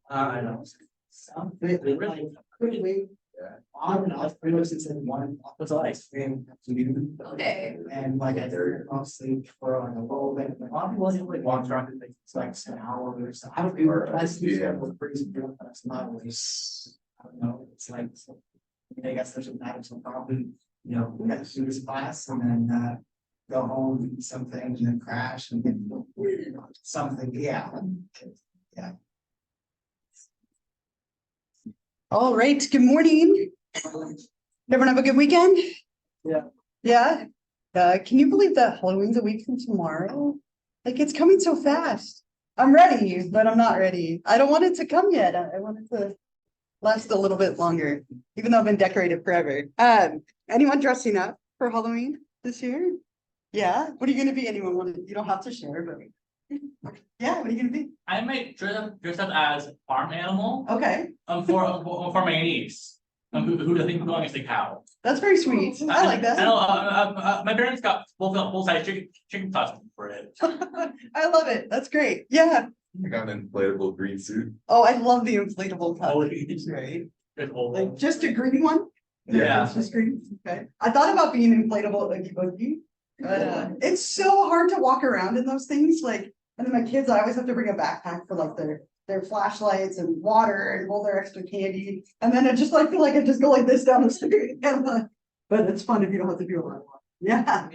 I know. Quickly. On and off, pretty much since one was ice cream. Okay. And like I did off sleep for like a little bit. A lot of people like walk around and think it's like an hour or so. I don't know. I see that with pretty good, but it's not always. I don't know. It's like. I guess there's some matters of probably, we got to do this class and then go home, eat something, and then crash and then something. Yeah. Yeah. All right, good morning. Everyone have a good weekend? Yeah. Yeah. Can you believe that Halloween's a week from tomorrow? Like it's coming so fast. I'm ready, but I'm not ready. I don't want it to come yet. I want it to last a little bit longer, even though I've been decorated forever. Anyone dressing up for Halloween this year? Yeah. What are you gonna be? Anyone want to? You don't have to share, but yeah. What are you gonna be? I might dress up as a farm animal. Okay, For my niece. Who I think going is the cow. that's very sweet. I like I that. know. My parents got full size chicken costume for it. I love it. That's great. Yeah. I got an inflatable green suit. Oh, I love the inflatable cup. Oh, It's great. It's old. Like just a green one? Yeah. It's just green. Okay. I thought about being inflatable Oogie Boogie, but it's so hard to walk around in those things. Like, and then my kids, I always have to bring a backpack for like their flashlights and water and all their extra candy. And then I just like feel like I just go like this down the street. But it's fun if you don't have to do a lot. Yeah.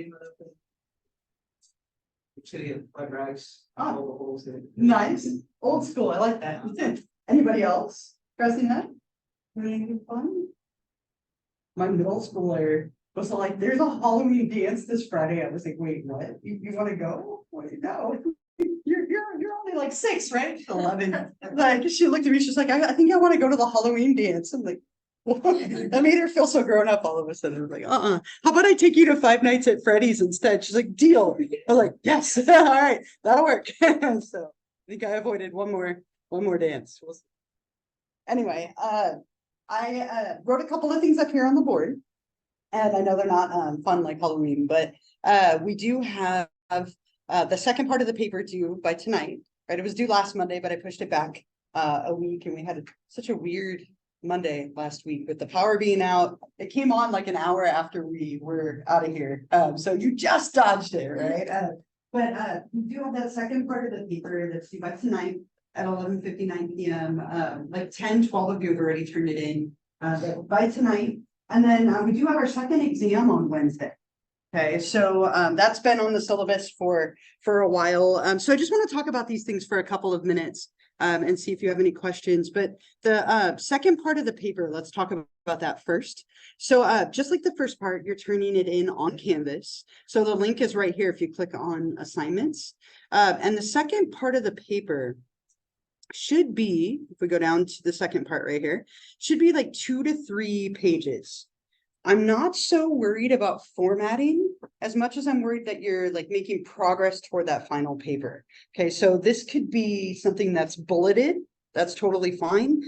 Oh, nice. Old school. I like that. Anybody else dressing up? Anything fun? My middle schooler was like, there's a Halloween dance this Friday. I was like, wait, what? You want to go? Wait, no. You're only like 6, right? 11. Like she looked at me, she's like, I think I want to go to the Halloween dance. I'm like, what? That made her feel so grown up all of a sudden. I'm like, how about I take you to Five Nights at Freddy's instead? She's like, deal. I was like, yes, all right, that'll work. So I think I avoided one more dance. We'll see. Anyway, I wrote a couple of things up here on the board. And I know they're not fun like Halloween, but we do have the second part of the paper due by tonight, right? It was due last Monday, but I pushed it back a week and we had such a weird Monday last week with the power being out. It came on like an hour after we were out of here. So you just dodged it, right? But we do have that second part of the paper that's due by tonight at 11:59 p.m. Like 10-12 of you have already turned it in by tonight. And then we do have our second exam on Wednesday. Okay, so that's been on the syllabus for a while. So I just want to talk about these things for a couple of minutes and see if you have any questions. But the second part of the paper, let's talk about that first. So just like the first part, you're turning it in on Canvas. So the link is right here if you click on assignments. And the second part of the paper should be, if we go down to the second part right here, should be like 2 to 3 pages. I'm not so worried about formatting as much as I'm worried that you're like making progress toward that final paper. Okay, so this could be something that's bulleted. That's totally fine.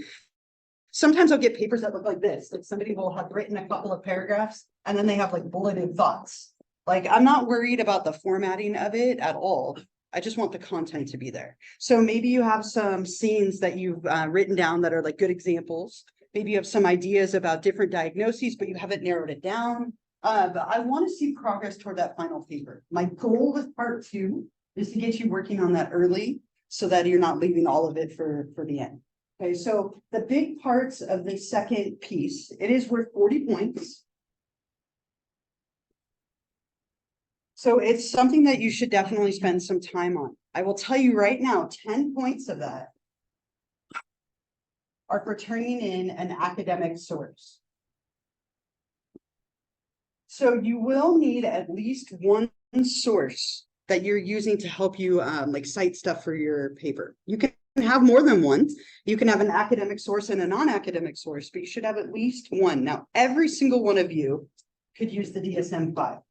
Sometimes I'll get papers that look like this. Like somebody will have written a couple of paragraphs and then they have like bulleted thoughts. Like I'm not worried about the formatting of it at all. I just want the content to be there. So maybe you have some scenes that you've written down that are like good examples. Maybe you have some ideas about different diagnoses, but you haven't narrowed it down. But I want to see progress toward that final paper. My goal with part 2 is to get you working on that early so that you're not leaving all of it for the end. Okay, so the big parts of the second piece, it is worth 40 points. So it's something that you should definitely spend some time on. I will tell you right now, 10 points of that are for turning in an academic source. So you will need at least one source that you're using to help you like cite stuff for your paper. You can have more than one. You can have an academic source and a non-academic source, but you should have at least one. Now, every single one of you could use the DSM-5.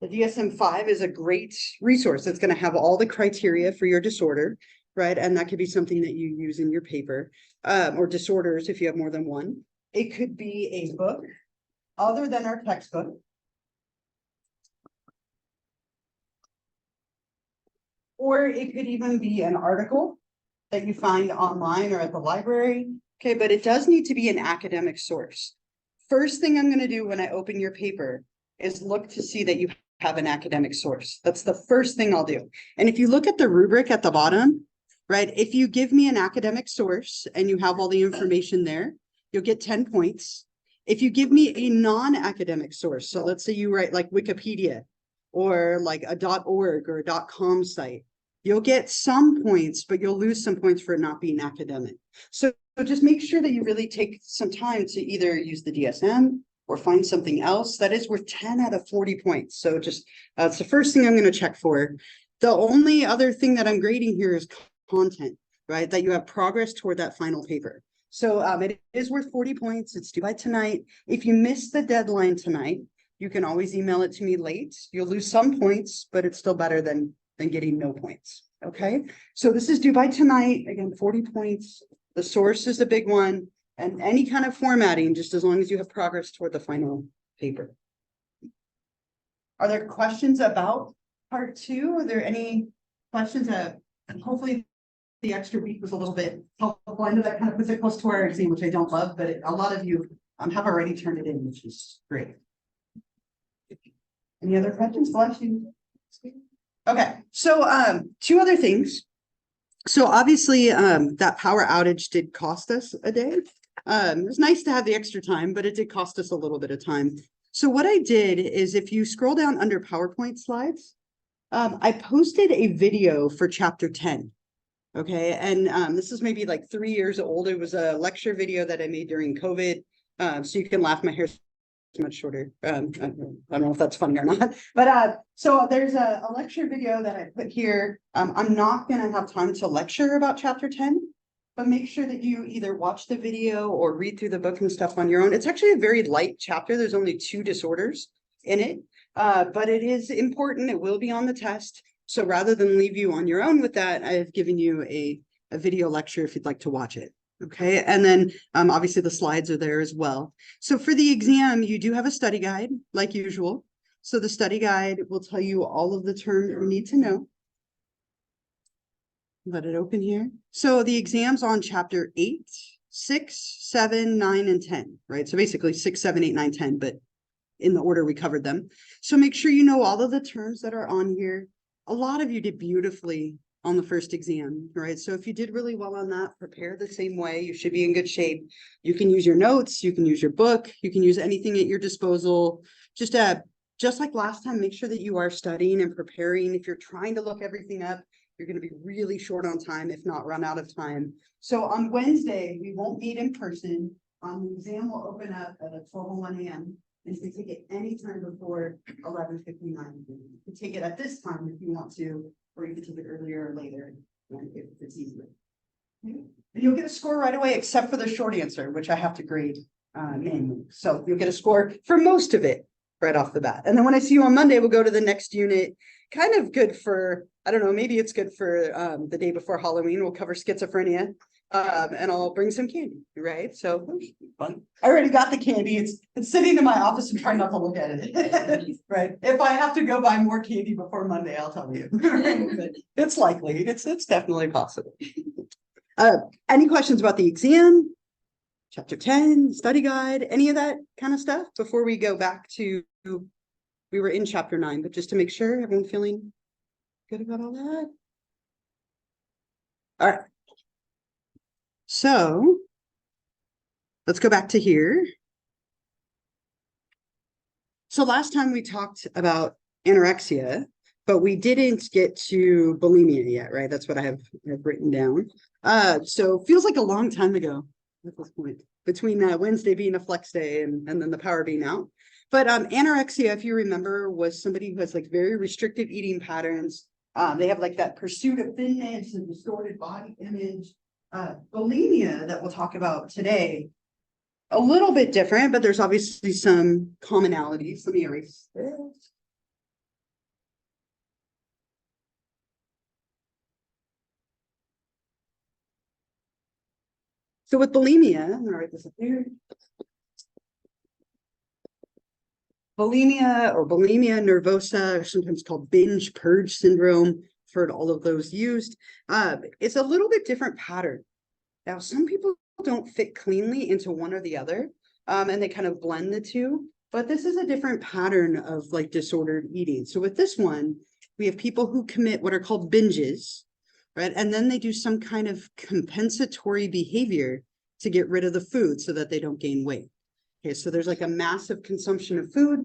The DSM-5 is a great resource. It's going to have all the criteria for your disorder, right? And that could be something that you use in your paper or disorders if you have more than one. It could be a book other than our textbook. or it could even be an article that you find online or at the library. Okay, but it does need to be an academic source. First thing I'm going to do when I open your paper is look to see that you have an academic source. That's the first thing I'll do. And if you look at the rubric at the bottom, right, if you give me an academic source and you have all the information there, you'll get 10 points. If you give me a non-academic source, so let's say you write like Wikipedia or like a .org or a .com site, you'll get some points, but you'll lose some points for it not being academic. So just make sure that you really take some time to either use the DSM or find something else that is worth 10 out of 40 points. So just, it's the first thing I'm going to check for. The only other thing that I'm grading here is content, right? That you have progress toward that final paper. So it is worth 40 points. It's due by tonight. If you miss the deadline tonight, you can always email it to me late. You'll lose some points, but it's still better than getting no points. Okay, so this is due by tonight. Again, 40 points. The source is a big one, and any kind of formatting, just as long as you have progress toward the final paper. Are there questions about part 2? Are there any questions? Hopefully the extra week was a little bit helpful. I know that kind of puts it close to our exam, which I don't love, but a lot of you have already turned it in, which is great. Any other questions? Bless you. Okay, so 2 other things. So obviously that power outage did cost us a day. It was nice to have the extra time, but it did cost us a little bit of time. So what I did is if you scroll down under PowerPoint slides, I posted a video for chapter 10. Okay, and this is maybe like 3 years old. It was a lecture video that I made during COVID. So you can laugh, my hair's much shorter. I don't know if that's funny or not, but so there's a lecture video that I put here. I'm not going to have time to lecture about chapter 10, but make sure that you either watch the video or read through the book and stuff on your own. It's actually a very light chapter. There's only 2 disorders in it, but it is important. It will be on the test. So rather than leave you on your own with that, I've given you a video lecture if you'd like to watch it. Okay, and then obviously the slides are there as well. So for the exam, you do have a study guide like usual. So the study guide will tell you all of the terms you need to know. Let it open here. So the exam's on chapter 8, 6, 7, 9, and 10, right? So basically 6, 7, 8, 9, 10, but in the order we covered them. So make sure you know all of the terms that are on here. A lot of you did beautifully on the first exam, right? So if you did really well on that, prepare the same way. You should be in good shape. You can use your notes, you can use your book, you can use anything at your disposal. Just like last time, make sure that you are studying and preparing. If you're trying to look everything up, you're going to be really short on time, if not run out of time. So on Wednesday, we won't meet in person. The exam will open up at 12:01 a.m. And you can take it anytime before 11:59. You can take it at this time if you want to, or you can take it earlier or later if it's easier. Okay. And you'll get a score right away, except for the short answer, which I have to grade manually. So you'll get a score for most of it right off the bat. And then when I see you on Monday, we'll go to the next unit. Kind of good for, I don't know, maybe it's good for the day before Halloween. We'll cover schizophrenia. And I'll bring some candy, right? So fun. I already got the candy. It's sitting in my office and trying not to look at it. Right. If I have to go buy more candy before Monday, I'll tell you. It's likely. It's definitely possible. Any questions about the exam? Chapter 10, study guide, any of that kind of stuff before we go back to, we were in chapter 9, but just to make sure everyone feeling good about all that. All right. So let's go back to here. So last time we talked about anorexia, but we didn't get to bulimia yet, right? That's what I have written down. So feels like a long time ago at this point, between Wednesday being a flex day and then the power being out. But anorexia, if you remember, was somebody who has like very restrictive eating patterns. They have like that pursuit of thinness and distorted body image. Bulimia that we'll talk about today, a little bit different, but there's obviously some commonalities. Let me erase this. So with bulimia, I'm gonna write this up here. Bulimia or bulimia nervosa, or sometimes called binge purge syndrome, heard all of those used. It's a little bit different pattern. Now, some people don't fit cleanly into one or the other, and they kind of blend the two, but this is a different pattern of like disordered eating. So with this one, we have people who commit what are called binges, right? And then they do some kind of compensatory behavior to get rid of the food so that they don't gain weight. Okay, so there's like a massive consumption of food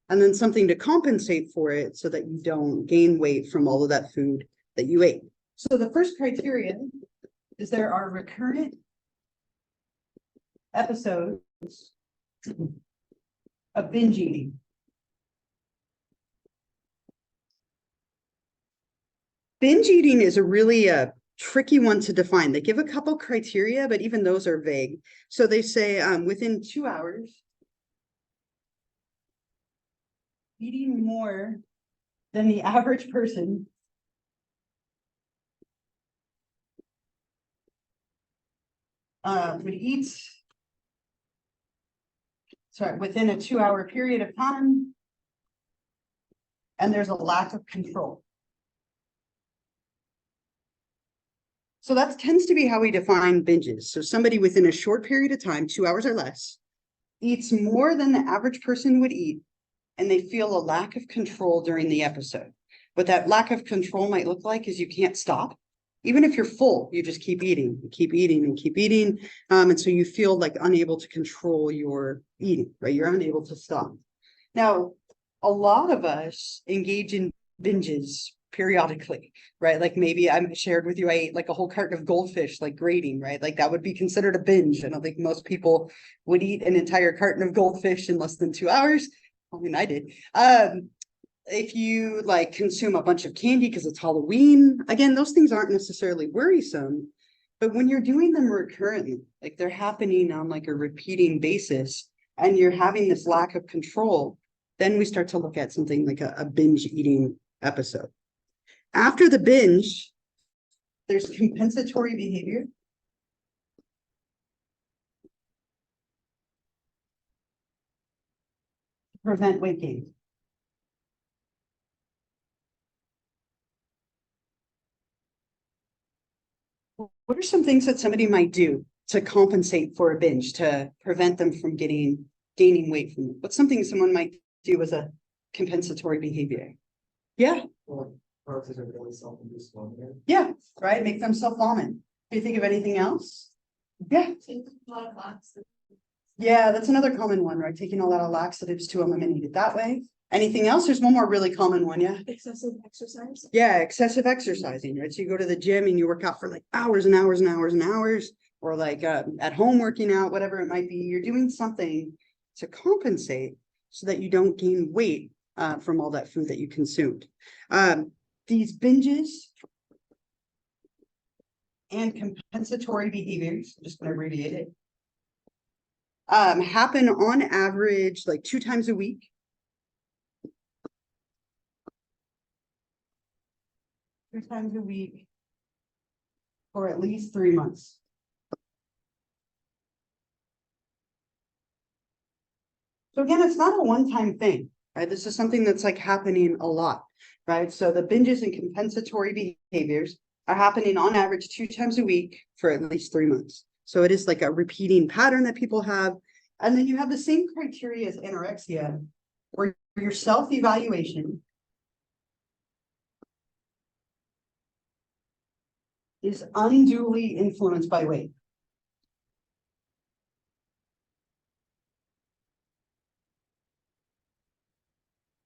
and then something to compensate for it so that you don't gain weight from all of that food that you ate. So the first criteria is there are recurrent episodes of binge eating. Binge eating is a really tricky one to define. They give a couple criteria, but even those are vague. So they say within 2 hours, eating more than the average person would eat, sorry, within a 2-hour period of time, and there's a lack of control. So that tends to be how we define binges. So somebody within a short period of time, 2 hours or less, eats more than the average person would eat, and they feel a lack of control during the episode. What that lack of control might look like is you can't stop. Even if you're full, you just keep eating, keep eating, and keep eating. And so you feel like unable to control your eating, right? You're unable to stop. Now, a lot of us engage in binges periodically, right? Like maybe I shared with you, I ate like a whole carton of goldfish, like grating, right? Like that would be considered a binge. I don't think most people would eat an entire carton of goldfish in less than 2 hours. I mean, I did. If you like consume a bunch of candy because it's Halloween, again, those things aren't necessarily worrisome, but when you're doing them recurrently, like they're happening on like a repeating basis, and you're having this lack of control, then we start to look at something like a binge eating episode. After the binge, there's compensatory behavior. To prevent weight gain. What are some things that somebody might do to compensate for a binge, to prevent them from gaining weight from it? What's something someone might do as a compensatory behavior? Yeah. Yeah, right. Make them self-vomit. Do you think of anything else? Yeah. Yeah, that's another common one, right? Taking a lot of laxatives to eliminate it that way. Anything else? There's one more really common one, yeah? Excessive exercise. Yeah, excessive exercising, right? So you go to the gym and you work out for like hours and hours and hours and hours, or like at home working out, whatever it might be. You're doing something to compensate so that you don't gain weight from all that food that you consumed. These binges and compensatory behaviors, I'm just going to abbreviate it, happen on average like 2 times a week. 2 times a week for at least 3 months. So again, it's not a one-time thing, right? This is something that's like happening a lot, right? So the binges and compensatory behaviors are happening on average 2 times a week for at least 3 months. So it is like a repeating pattern that people have. And then you have the same criteria as anorexia, where your self-evaluation is unduly influenced by weight.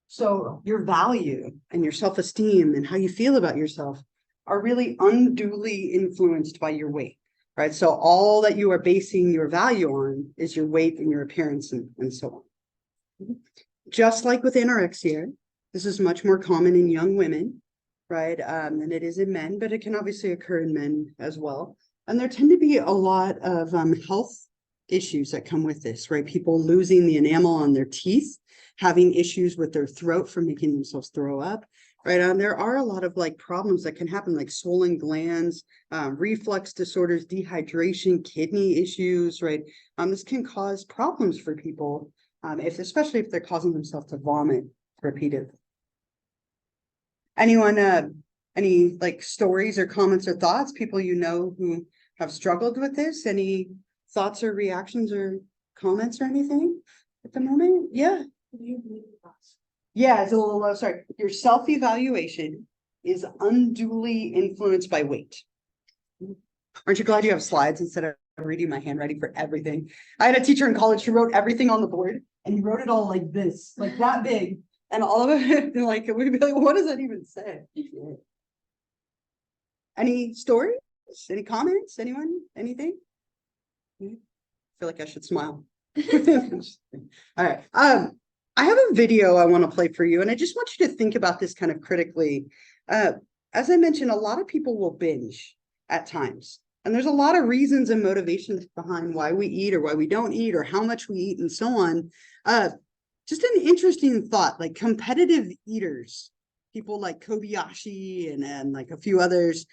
So your value and your self-esteem and how you feel about yourself are really unduly influenced by your weight, right? So all that you are basing your value on is your weight and your appearance and so on. Just like with anorexia, this is much more common in young women, right, than it is in men, but it can obviously occur in men as well. And there tend to be a lot of health issues that come with this, right? People losing the enamel on their teeth, having issues with their throat from making themselves throw up, right? There are a lot of like problems that can happen, like swollen glands, reflux disorders, dehydration, kidney issues, right? This can cause problems for people, especially if they're causing themselves to vomit repeatedly. Anyone Any like stories or comments or thoughts, people you know who have struggled with this? Any thoughts or reactions or comments or anything at the moment? Yeah. Yeah, it's a little low. Sorry. Your self-evaluation is unduly influenced by weight. Aren't you glad you have slides instead of reading my handwriting for everything? I had a teacher in college who wrote everything on the board and he wrote it all like this, like that big. And all of it, like, we'd be like, what does that even say? Any stories? Any comments? Anyone? Anything? I feel like I should smile. All right. I have a video I want to play for you, and I just want you to think about this kind of critically. As I mentioned, a lot of people will binge at times, and there's a lot of reasons and motivations behind why we eat or why we don't eat or how much we eat and so on. Just an interesting thought, like competitive eaters, people like Kobayashi and like a few others.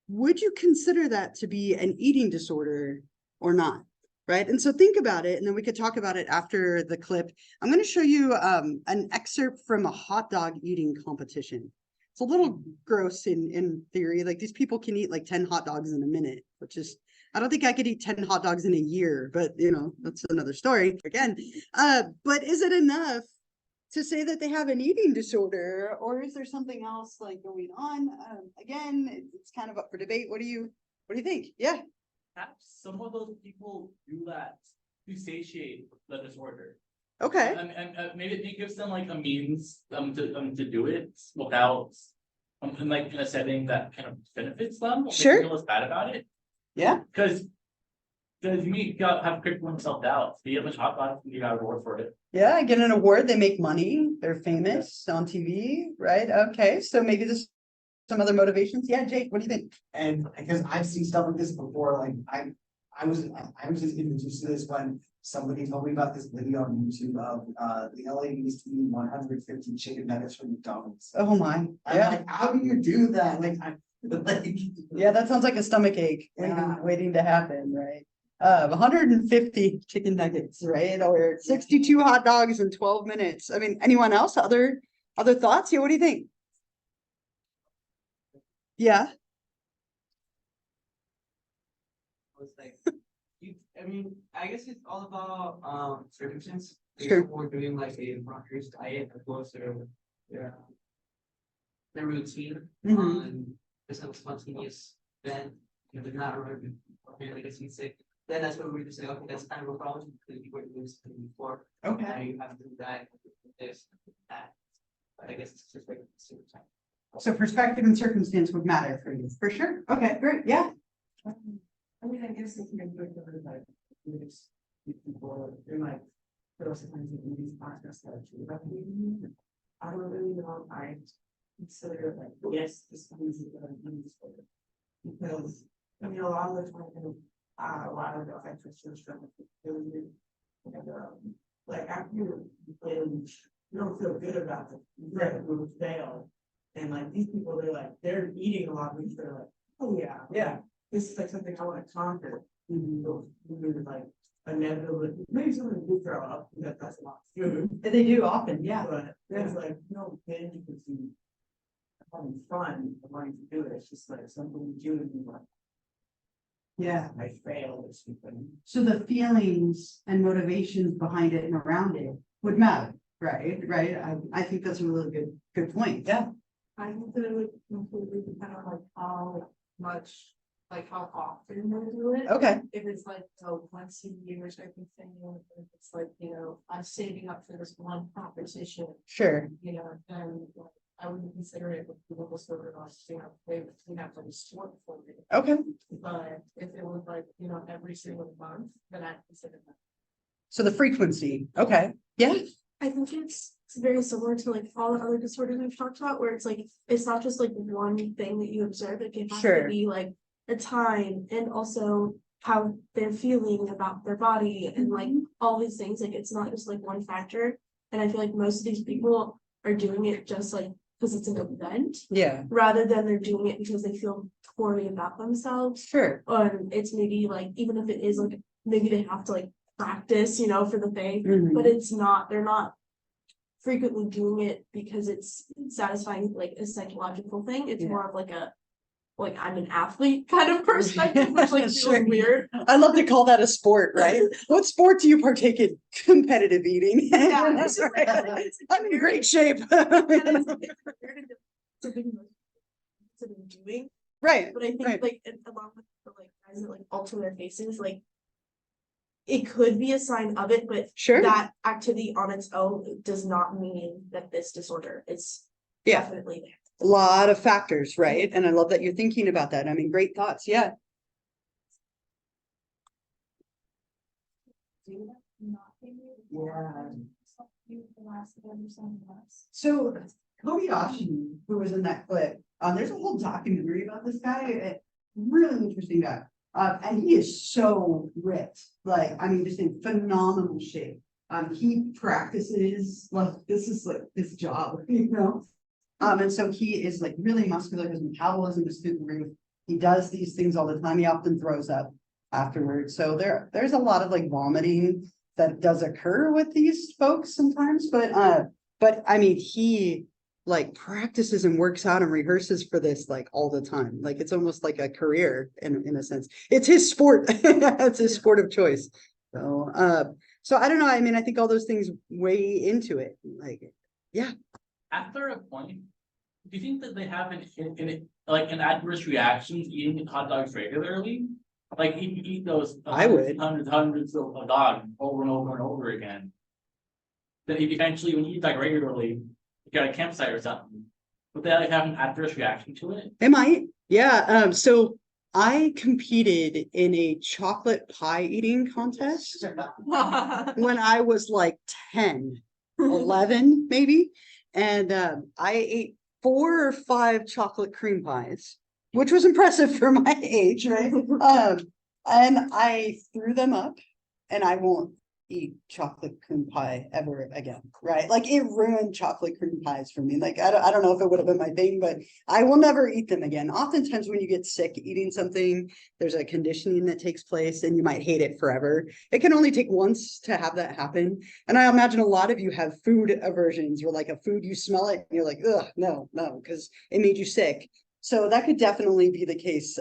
Would you consider that to be an eating disorder or not? Right. And so think about it, and then we could talk about it after the clip. I'm going to show you an excerpt from a hot dog eating competition. It's a little gross in theory. Like these people can eat like 10 hot dogs in a minute, which is, I don't think I could eat 10 hot dogs in a year, but you know, that's another story again. But is it enough to say that they have an eating disorder, or is there something else like going on? Again, it's kind of up for debate. What do you think? Yeah. Perhaps some of those people do that to satiate the disorder. Okay. And maybe it gives them like a means to do it without in a setting that kind of benefits them. Sure. Feel less bad about it. Yeah. Because you gotta have critical self-doubt. Be able to talk about it, you got a reward for it. Yeah, get an award, they make money, they're famous on TV, right? Okay, so maybe there's some other motivations. Yeah, Jake, what do you think? And because I've seen stuff like this before, like I was just introduced to this when somebody told me about this video on YouTube of the LA used to eat 150 chicken nuggets from McDonald's. Oh my, I'm yeah, like, how do you do that? Like, yeah, that sounds like a stomach ache waiting to happen, right? 150 chicken nuggets, right? Or 62 hot dogs in 12 minutes. I mean, anyone else? Other thoughts? Yeah, what do you think? Yeah. I mean, I guess it's all about circumstance. Sure. We're doing like a runner's diet as opposed to the routine on just a spontaneous event. You know, they're not really like a sick. Then that's what we're just like, okay, that's kind of a problem because you were doing something before. Okay. Now you have to do that, this, that. But I guess it's just like time. So perspective and circumstance would matter for you, for sure. Okay, great. Yeah. I mean, I guess it's good for like people, they're like, there are sometimes in these podcasts that actually about I don't really know. I consider like, yes, this is because I mean, a lot of the time, a lot of the exercises from the and like after you binge, you don't feel good about it. You fail, and like these people, they're eating a lot, which they're like, oh yeah. This is like something I want to conquer. Like inevitably, maybe someone do throw up because that's a lot of food. They do often, yeah. But it's like binge because you having fun wanting to do it. It's just like something you do and you like. Yeah. I failed or something. So the feelings and motivations behind it and around it would matter, right? Right. I think that's a really good point. Yeah. I think that it would completely depend on like how much, like how often they do it. Okay. If it's like once a year type of thing, or if it's like, I'm saving up for this one competition, Sure. then like, I wouldn't consider it a little sort of they have like a sport for it. Okay. But if it was like, every single month, then I'd consider that. So the frequency. Okay. Yeah. I think it's very similar to like all the other disorders we've talked about, where it's like it's not just like one thing that you observe. Like it has Sure. to be like a time and also how they're feeling about their body and like all these things. Like it's not just like one factor. And I feel like most of these people are doing it just like because it's an event, Yeah. rather than they're doing it because they feel poorly about themselves. Sure. It's maybe like even if it is like maybe they have to like practice, for the thing, Mhm. but they're not frequently doing it because it's satisfying like a psychological thing. It's Yeah. more of like I'm an athlete kind of perspective, which like feels Sure. weird. I love to call that a sport, right? What sport do you partake in? Competitive eating. Yeah, it's just like- I'm in great shape. And it's weird to something to be doing. Right, But I think right. like along with the like guys that like alter their faces, like it could be a sign of it, but Sure. that activity on its own does not mean that this disorder is Yeah. definitely there. A lot of factors, right? And I love that you're thinking about that. I mean, great thoughts. Yeah. So Kobayashi, who was in that clip, there's a whole documentary about this guy. Really interesting guy. And he is so ripped. Like, I mean, just in phenomenal shape. He practices like this is like his job, you know. And so he is like really muscular. His metabolism is through the roof. He does these things all the time. He often throws up afterwards. So there's a lot of like vomiting that does occur with these folks sometimes. But I mean, he like practices and works out and rehearses for this like all the time. Like it's almost like a career in a sense. It's his sport. It's his sport of choice. So I don't know. I mean, I think all those things weigh into it. Like, yeah. After a point, do you think that they have an adverse reactions eating hot dogs regularly? Like if you eat those I would. hundreds of dogs over and over and over again. Then eventually when you eat like regularly, you got a campsite or something. Would they like have an adverse reaction to it? It might. Yeah. So I competed in a chocolate pie eating contest when I was like 10, 11 maybe. And I ate 4 or 5 chocolate cream pies, which was impressive for my age, right? And I threw them up, and I won't eat chocolate cream pie ever again, right? Like it ruined chocolate cream pies for me. Like I don't know if it would have been my thing, but I will never eat them again. Oftentimes when you get sick eating something, there's a conditioning that takes place and you might hate it forever. It can only take once to have that happen. And I imagine a lot of you have food aversions, where like a food, you smell it and you're like, ugh, no, because it made you sick. So that could definitely be the case.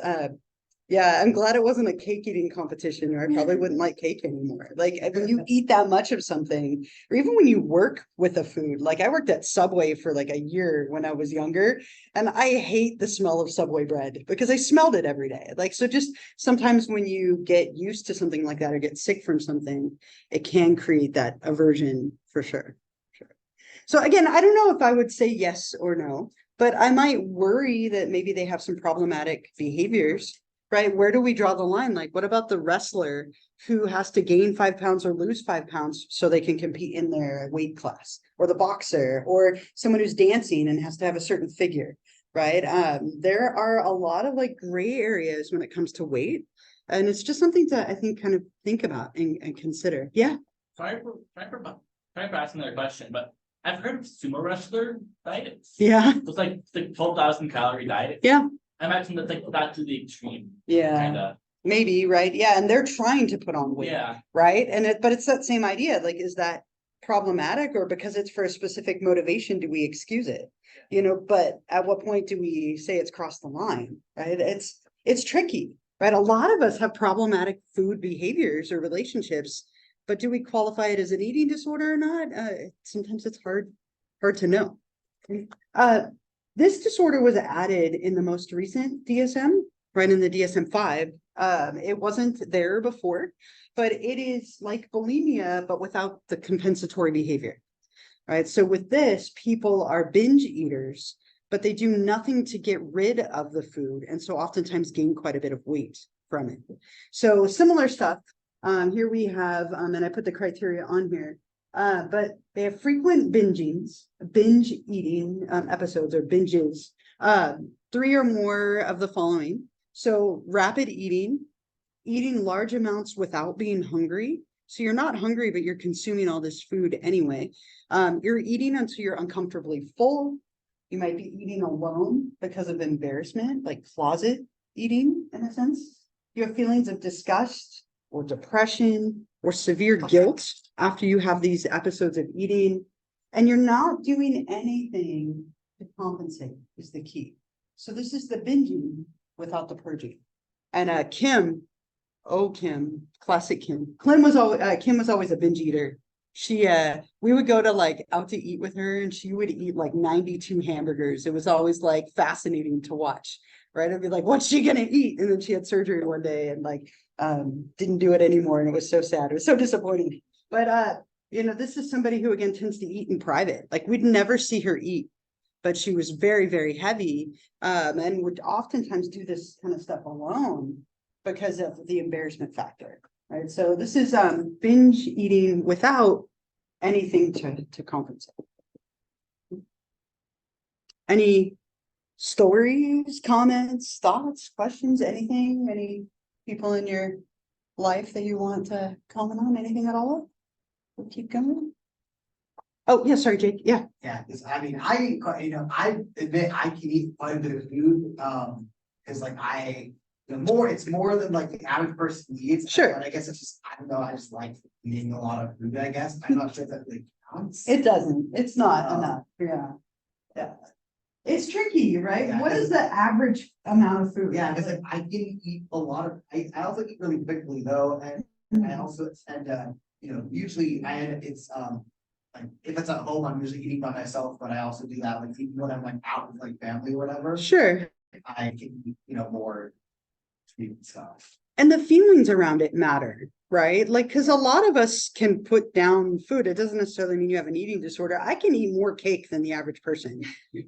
Yeah, I'm glad it wasn't a cake eating competition, or I probably wouldn't like cake anymore. Like when you eat that much of something, or even when you work with a food, like I worked at Subway for like a year when I was younger, and I hate the smell of Subway bread because I smelled it every day. Like, so just sometimes when you get used to something like that or get sick from something, it can create that aversion for sure. So again, I don't know if I would say yes or no, but I might worry that maybe they have some problematic behaviors. Right? Where do we draw the line? Like, what about the wrestler who has to gain 5 pounds or lose 5 pounds so they can compete in their weight class, or the boxer, or someone who's dancing and has to have a certain figure, right? There are a lot of like gray areas when it comes to weight. And it's just something to, I think, kind of think about and consider. Yeah. Sorry for asking that question, but I've heard of sumo wrestler diets. Yeah. It's like 12,000 calorie diet. Yeah. I imagine that's like that to the extreme. Yeah. Kinda. Maybe, right? Yeah. And they're trying to put on weight. Yeah. Right. But it's that same idea. Like, is that problematic, or because it's for a specific motivation, do we excuse it? You know, but at what point do we say it's crossed the line? Right. It's tricky, right? A lot of us have problematic food behaviors or relationships, but do we qualify it as an eating disorder or not? Sometimes it's hard to know. This disorder was added in the most recent DSM, right, in the DSM-5. It wasn't there before, but it is like bulimia, but without the compensatory behavior, right? So with this, people are binge eaters, but they do nothing to get rid of the food, and so oftentimes gain quite a bit of weight from it. So similar stuff. Here we have, and I put the criteria on here. But they have frequent binge eating episodes or binges, 3 or more of the following. So rapid eating large amounts without being hungry. So you're not hungry, but you're consuming all this food anyway. You're eating until you're uncomfortably full. You might be eating alone because of embarrassment, like closet eating in a sense. You have feelings of disgust or depression or severe guilt after you have these episodes of eating. And you're not doing anything to compensate is the key. So this is the binging without the purging. And Kim, classic Kim. Kim was always a binge eater. She we would go to like out to eat with her and she would eat like 92 hamburgers. It was always like fascinating to watch, right? I'd be like, what's she gonna eat? And then she had surgery one day and like didn't do it anymore, and it was so sad. It was so disappointing. But you know, this is somebody who again tends to eat in private. Like we'd never see her eat, but she was very, very heavy, and would oftentimes do this kind of stuff alone because of the embarrassment factor, right? So this is binge eating without anything to compensate. Any stories, comments, thoughts, questions, anything? Any people in your life that you want to comment on? Anything at all? We'll keep going. Oh, yeah, sorry, Jake. Yeah. Yeah, because I mean, I admit I can eat quite a bit of food, because like it's more than like the average person eats. Sure. But I guess it's just, I don't know, I just like eating a lot of food, I guess. I'm not sure that like counts. It doesn't. It's not enough. Yeah. Yeah. It's tricky, right? Yeah, What is the average amount of food? Yeah, because like I can eat a lot of, I also eat really quickly though, and I also, you know, usually it's like if it's at home, I'm usually eating by myself, but I also do that like even when I'm like out with like family or whatever. Sure. I can eat, you know, more sweet stuff. And the feelings around it matter, right? Like, because a lot of us can put down food. It doesn't necessarily mean you have an eating disorder. I can eat more cake than the average person,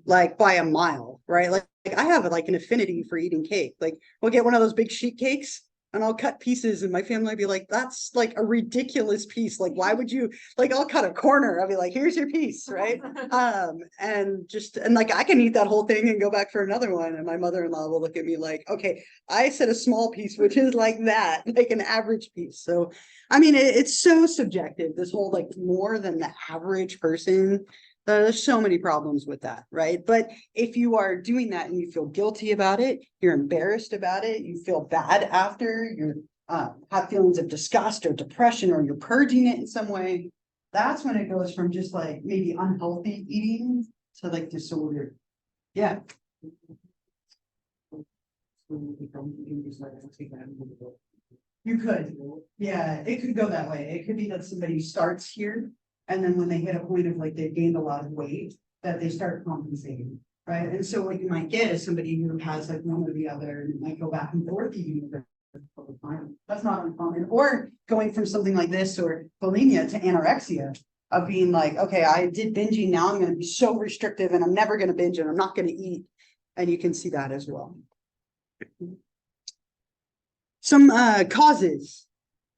like by a mile, right? Like I have like an affinity for eating cake. Like we'll get one of those big sheet cakes and I'll cut pieces and my family will be like, that's like a ridiculous piece. Like, why would you, like, I'll cut a corner. I'll be like, here's your piece, right? And like, I can eat that whole thing and go back for another one. And my mother-in-law will look at me like, okay, I said a small piece, which is like that, like an average piece. So, I mean, it's so subjective, this whole like more than the average person. There's so many problems with that, right? But if you are doing that and you feel guilty about it, you're embarrassed about it, you feel bad after, you have feelings of disgust or depression, or you're purging it in some way, that's when it goes from just like maybe unhealthy eating to like disorder. Yeah. You could, yeah, it could go that way. It could be that somebody starts here and then when they hit a point of like they've gained a lot of weight, that they start compensating, right? And so what you might get is somebody who has like one or the other and might go back and forth eating all the time. That's not uncommon. Or going from something like this or bulimia to anorexia, of being like, okay, I did binging, now I'm going to be so restrictive and I'm never going to binge and I'm not going to eat. And you can see that as well. Some causes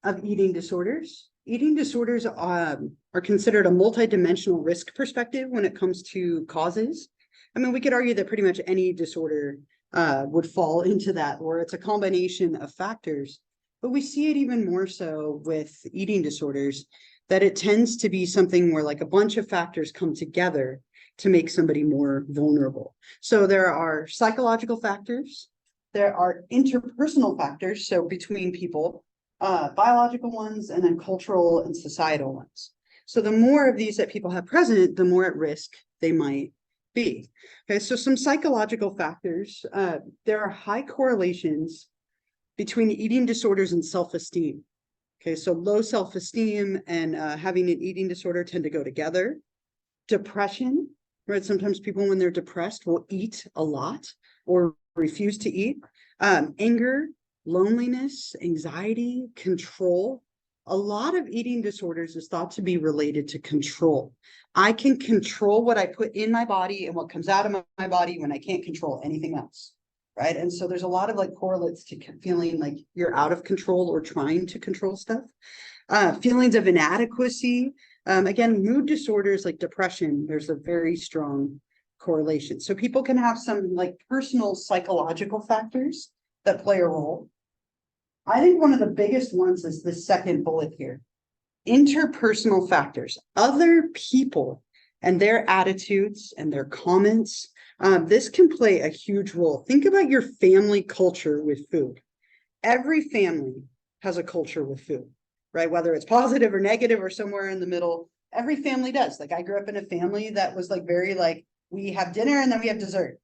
of eating disorders. Eating disorders are considered a multidimensional risk perspective when it comes to causes. I mean, we could argue that pretty much any disorder would fall into that, or it's a combination of factors. But we see it even more so with eating disorders, that it tends to be something where like a bunch of factors come together to make somebody more vulnerable. So there are psychological factors, there are interpersonal factors, so between people, biological ones, and then cultural and societal ones. So the more of these that people have present, the more at risk they might be. Okay, so some psychological factors, there are high correlations between eating disorders and self-esteem. Okay, so low self-esteem and having an eating disorder tend to go together. Depression, right? Sometimes people, when they're depressed, will eat a lot or refuse to eat. Anger, loneliness, anxiety, control. A lot of eating disorders is thought to be related to control. I can control what I put in my body and what comes out of my body when I can't control anything else, right? And so there's a lot of like correlates to feeling like you're out of control or trying to control stuff. Feelings of inadequacy. Again, mood disorders like depression, there's a very strong correlation. So people can have some like personal psychological factors that play a role. I think one of the biggest ones is the second bullet here. Interpersonal factors, other people and their attitudes and their comments. This can play a huge role. Think about your family culture with food. Every family has a culture with food, right? Whether it's positive or negative or somewhere in the middle, every family does. Like I grew up in a family that was like very like, we have dinner and then we have dessert.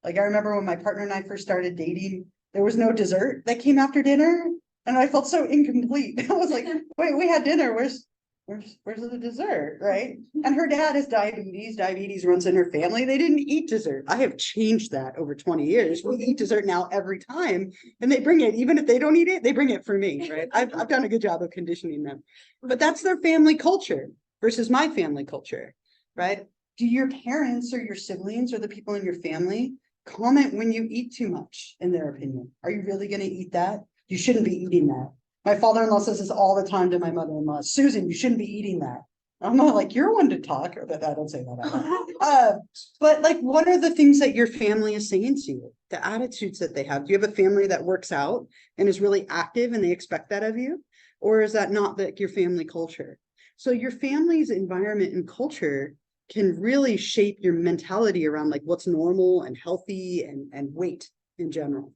Like I remember when my partner and I first started dating, there was no dessert that came after dinner. And I felt so incomplete. I was like, wait, we had dinner. Where's the dessert? Right. And her dad has diabetes. Diabetes runs in her family. They didn't eat dessert. I have changed that over 20 years. We eat dessert now every time. And they bring it, even if they don't eat it, they bring it for me. Right. I've done a good job of conditioning them. But that's their family culture versus my family culture. Right. Do your parents or your siblings or the people in your family comment when you eat too much, in their opinion? Are you really going to eat that? You shouldn't be eating that. My father-in-law says this all the time to my mother-in-law, Susan, you shouldn't be eating that. I'm not like, you're one to talk, or that I don't say that. But like, what are the things that your family is saying to you? The attitudes that they have? Do you have a family that works out and is really active and they expect that of you? Or is that not like your family culture? So your family's environment and culture can really shape your mentality around like what's normal and healthy and weight in general.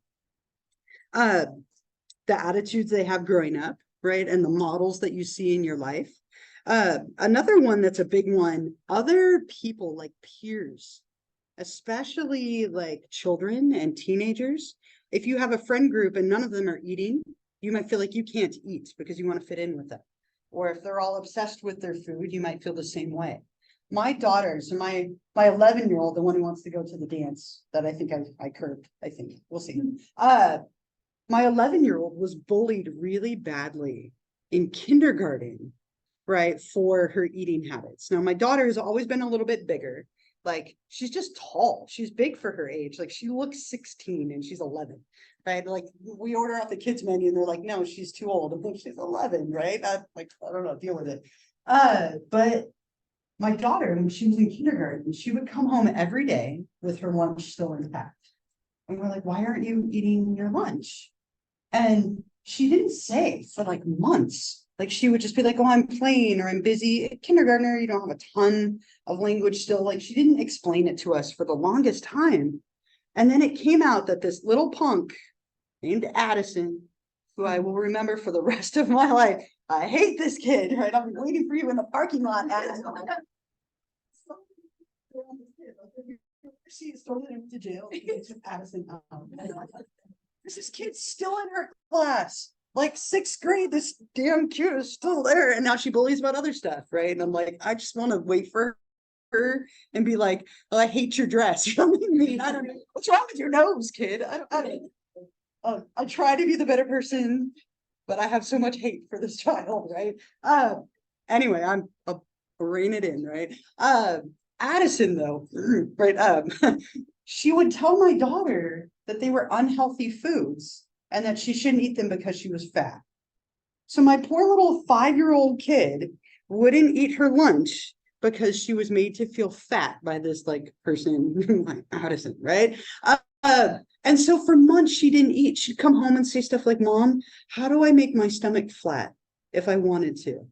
The attitudes they have growing up, right? And the models that you see in your life. Another one that's a big one, other people like peers, especially like children and teenagers. If you have a friend group and none of them are eating, you might feel like you can't eat because you want to fit in with them. Or if they're all obsessed with their food, you might feel the same way. My daughters, my 11-year-old, the one who wants to go to the dance that I think I curbed, I think, we'll see. My 11-year-old was bullied really badly in kindergarten, right, for her eating habits. Now, my daughter has always been a little bit bigger. Like, she's just tall. She's big for her age. Like, she looks 16 and she's 11, right? Like, we order out the kids menu and they're like, no, she's too old. I think she's 11, right? I don't know, deal with it. But my daughter, when she was in kindergarten, she would come home every day with her lunch still intact. And we're like, why aren't you eating your lunch? And she didn't say for like months. Like she would just be like, oh, I'm playing or I'm busy. Kindergartner, you don't have a ton of language still. Like she didn't explain it to us for the longest time. And then it came out that this little punk named Addison, who I will remember for the rest of my life. I hate this kid, right? I'll be waiting for you in the parking lot, Addison. She's thrown him to jail. Addison. There's this kid still in her class, like 6th grade. This damn kid is still there, and now she bullies about other stuff, right? And I'm like, I just want to wait for her and be like, oh, I hate your dress. You know what I mean? I don't know what's wrong with your nose, kid. I don't. I try to be the better person, but I have so much hate for this child, right? Anyway, I'll rein it in, right? Addison, though, right? She would tell my daughter that they were unhealthy foods and that she shouldn't eat them because she was fat. So my poor little 5-year-old kid wouldn't eat her lunch because she was made to feel fat by this like person like Addison, right? And so for months she didn't eat. She'd come home and say stuff like, Mom, how do I make my stomach flat if I wanted to?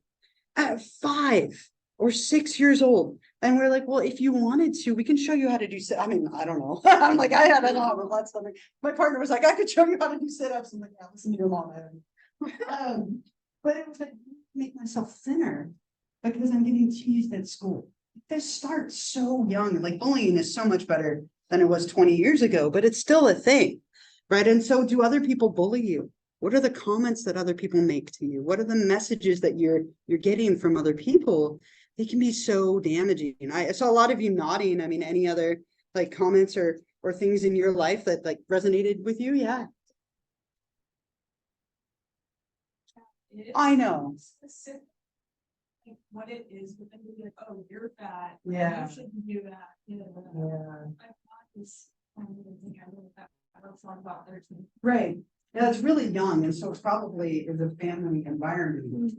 At 5 or 6 years old. And we're like, well, if you wanted to, we can show you how to do sit. I mean, I don't know. I'm like, I don't know how to flat stomach. My partner was like, I could show you how to do sit-ups. I'm like, yeah, listen to your mom. But it was like, make myself thinner because I'm getting teased at school. This starts so young. Like bullying is so much better than it was 20 years ago, but it's still a thing, right? And so do other people bully you? What are the comments that other people make to you? What are the messages that you're getting from other people? They can be so damaging. I saw a lot of you nodding. I mean, any other like comments or things in your life that like resonated with you? Yeah. I know. Specific, like, what it is, but then you're like, oh, you're fat. Yeah. You shouldn't do that. You know, Yeah. I thought this kind of thing I really thought about there too. Right. Yeah, it's really young, and so it's probably is a family environment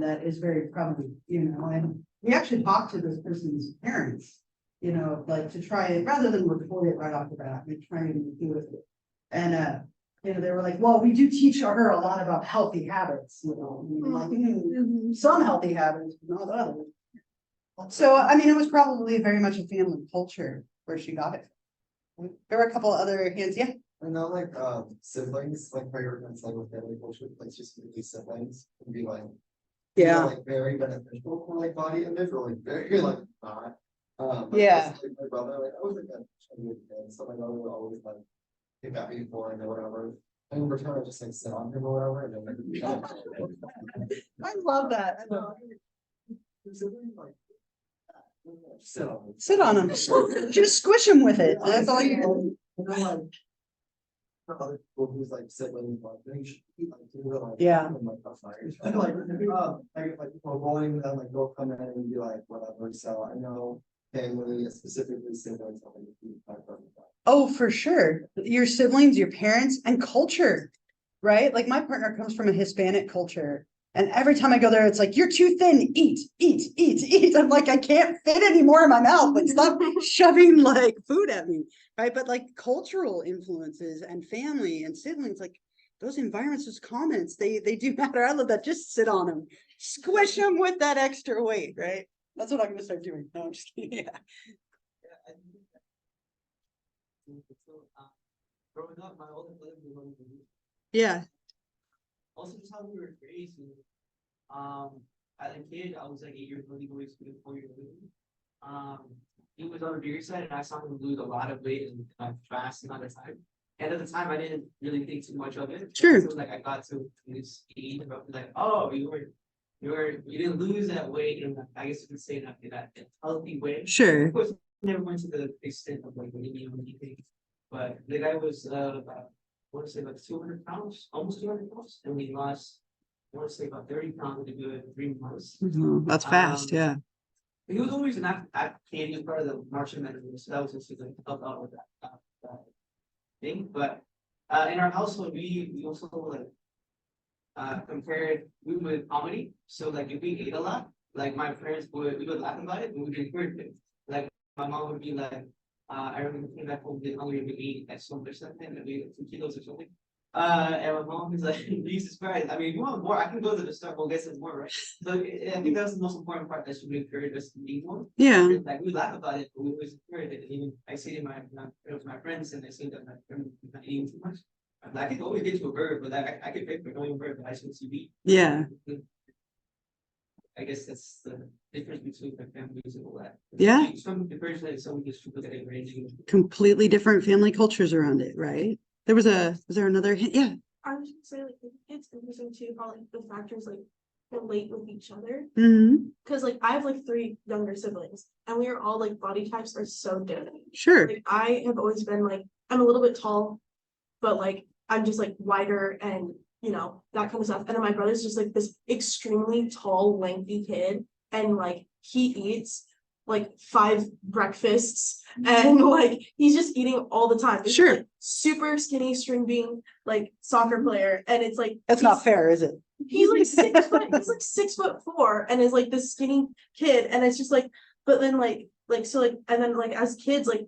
that is very prevalent, you know. And we actually talked to this person's parents, you know, like to try it rather than report it right off the bat, we try and do it. And you know, they were like, well, we do teach her a lot about healthy habits, you know, like some healthy habits, not others. So I mean, it was probably very much a family culture where she got it. There were a couple other hands, yeah. I know, like, siblings, like, how you're like with family culture, like, just really siblings, and be like, Yeah. Like very beneficial for like body image or like very like not. But Yeah. also, like, my brother, like I was like a childhood kid, so my brother would always like pick at me for it or whatever. And in return, I just like sit on him or whatever. And then like, I love that. I love like, sit on him. Sit on them. Just squish them with it. That's all you do. And then like. For other people who's like siblings, like they should eat like do like. Yeah. And like that's fire. And like people bowling with them, like they'll come in and be like whatever. So I know family specifically siblings. Oh, for sure. Your siblings, your parents, and culture, right? Like my partner comes from a Hispanic culture. And every time I go there, it's like, you're too thin, eat, eat, eat, eat. I'm like, I can't fit anymore in my mouth. Like, stop shoving like food at me, right? But like cultural influences and family and siblings, like those environments, those comments, they do matter. I love that. Just sit on them, squish them with that extra weight, right? That's what I'm going to start doing. No, I'm just kidding. Yeah. Yeah, I think that- so, growing up, my older brother was one of the- Yeah. Also, just how we were raised. As a kid, I was like 8 years old, he was 4 years old. He was on the bigger side, and I saw him lose a lot of weight in a fast amount of time. And at the time, I didn't really think too much of it. Sure. So like I got to this age, and I was like, oh, you didn't lose that weight, and I guess you could say that in a healthy way. Sure. Of course, never went to the extent of like maybe anything, but the guy was about, I want to say about 200 pounds, almost 200 pounds, and we lost, I want to say about 30 pounds in a good 3 months. That's fast. Yeah. He was always an active kid. He was part of the marching band, so that was just like help out with that thing. But in our household, we also like compared food with comedy. So like if we ate a lot, like my parents we would laugh about it, and we would encourage it. Like my mom would be like, I remember came back home, getting hungry, we ate at some or something, and we ate 2 kilos or something. And my mom is like, Jesus Christ, I mean, if you want more, I can go to the store, we'll get some more, right? So I think that's the most important part that should be encouraged us to eat more. Yeah. Like we laugh about it, but we always encourage it. And even I see it in my friends, and I see that my friends are not eating too much. I'm like, I can always get to a burger, but I can pick for going burger, but I shouldn't see meat. Yeah. I guess that's the difference between the families and all that. Yeah. Some the person that some just look at it ranging. Completely different family cultures around it, right? Was there another hint? Yeah. I was gonna say, like, it's interesting too how like the factors like relate with each other. Mm-hmm. Cause like I have like 3 younger siblings and we are all like body types are so different. Sure. Like I have always been like, I'm a little bit tall, but like I'm just like wider and you know, that kind of stuff. And then my brother's just like this extremely tall, lengthy kid. And like he eats like 5 breakfasts and like he's just eating all the time. This is, Sure. like, super skinny string bean like soccer player. And it's like That's not fair, is it? he's like 6 foot, he's like 6'4" and is like this skinny kid. And it's just like, but then like so like and then like as kids, like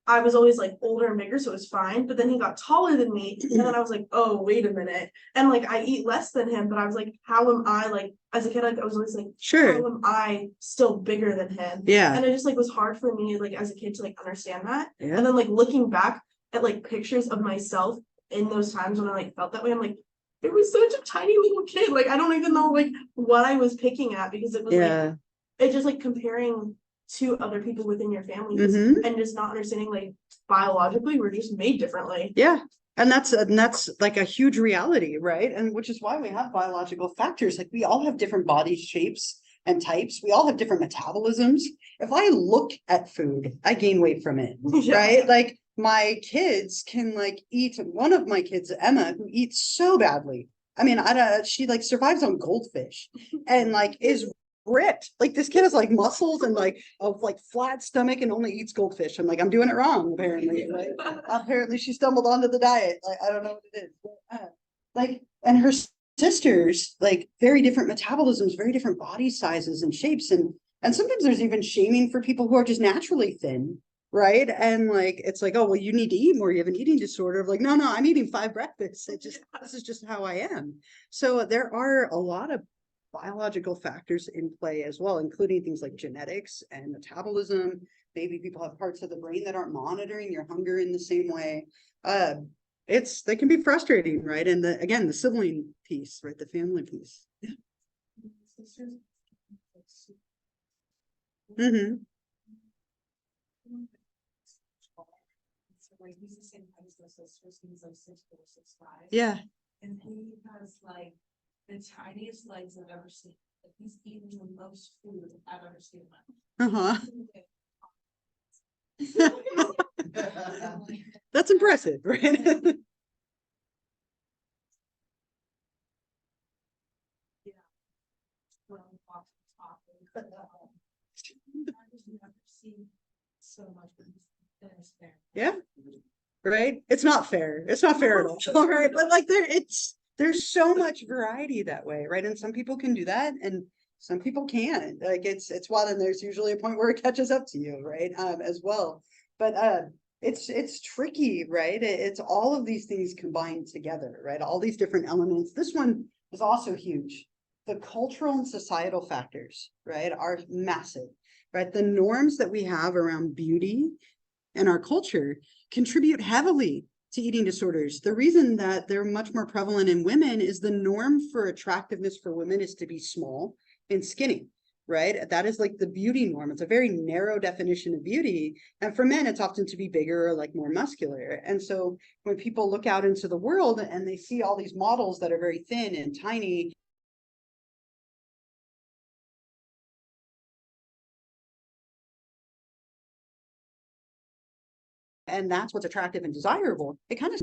I was always like older and bigger, so it was fine. But then he got taller than me, and then I was like, oh, wait a minute. And like I eat less than him, but I was like, how am I like as a kid? Like, I was always like, Sure. how am I still bigger than him? Yeah. And it just like was hard for me like as a kid to like understand that. Yeah. And then like looking back at like pictures of myself in those times when I like felt that way, I'm like, it was such a tiny little kid. Like I don't even know like what I was picking at because it was like it just like comparing to other people within your family and just not understanding like biologically we're just made differently. Yeah. And that's like a huge reality, right? And which is why we have biological factors. Like we all have different body shapes and types. We all have different metabolisms. If I look at food, I gain weight from it, right? Like my kids can like eat, one of my kids, Emma, who eats so badly. I mean, she like survives on goldfish and like is ripped. Like this kid has like muscles and like a like flat stomach and only eats goldfish. I'm like, I'm doing it wrong, apparently. Right? Apparently she stumbled onto the diet. Like, I don't know what it is. But, like, and her sisters, like very different metabolisms, very different body sizes and shapes. And sometimes there's even shaming for people who are just naturally thin. Right. And like, it's like, oh, well, you need to eat more. You have an eating disorder. Of like, no, I'm eating 5 breakfasts. This is just how I am. So there are a lot of biological factors in play as well, including things like genetics and metabolism. Maybe people have parts of the brain that aren't monitoring your hunger in the same way. They can be frustrating, right? And again, the sibling piece, right? The family piece. Mm-hmm. So like he's the same height as my sisters, he's like 6'4", 6'5". Yeah. And he has like the tiniest legs I've ever seen. Like he's eating the most food I've ever seen in my life. That's impressive, right? Well, off the top of it. I've just never seen so much fitness there. Yeah. Right? It's not fair. It's not fair at all. Right? But like there's so much variety that way, right? And some people can do that and some people can't. Like it's wild, and there's usually a point where it catches up to you, right? As well. But it's tricky, right? It's all of these things combined together, right? All these different elements. This one is also huge. The cultural and societal factors, right, are massive, right? The norms that we have around beauty and our culture contribute heavily to eating disorders. The reason that they're much more prevalent in women is the norm for attractiveness for women is to be small and skinny, right? That is like the beauty norm. It's a very narrow definition of beauty. And for men, it's often to be bigger or like more muscular. And so when people look out into the world and they see all these models that are very thin and tiny, and that's what's attractive and desirable, it kind of